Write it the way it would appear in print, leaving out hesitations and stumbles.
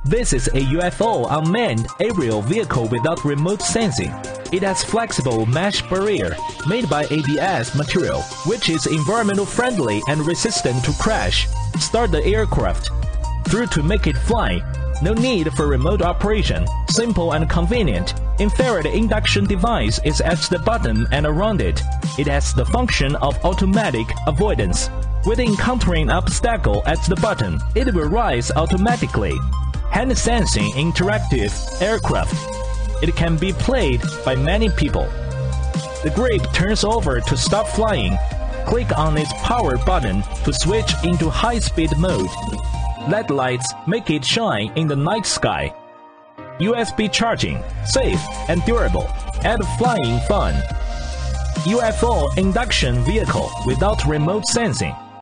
This is a UFO unmanned aerial vehicle without remote sensing. It has flexible mesh barrier made by ABS material, which is environmental friendly and resistant to crash. Start the aircraft. Through to make it fly. No need for remote operation. Simple and convenient. Infrared induction device is at the bottom and around it. It has the function of automatic avoidance. With encountering obstacle at the bottom, it will rise automatically. Hand sensing interactive aircraft. It can be played by many people. The grip turns over to stop flying. Click on its power button to switch into high-speed mode. LED lights make it shine in the night sky. USB charging, safe and durable. Add flying fun. UFO induction vehicle without remote sensing.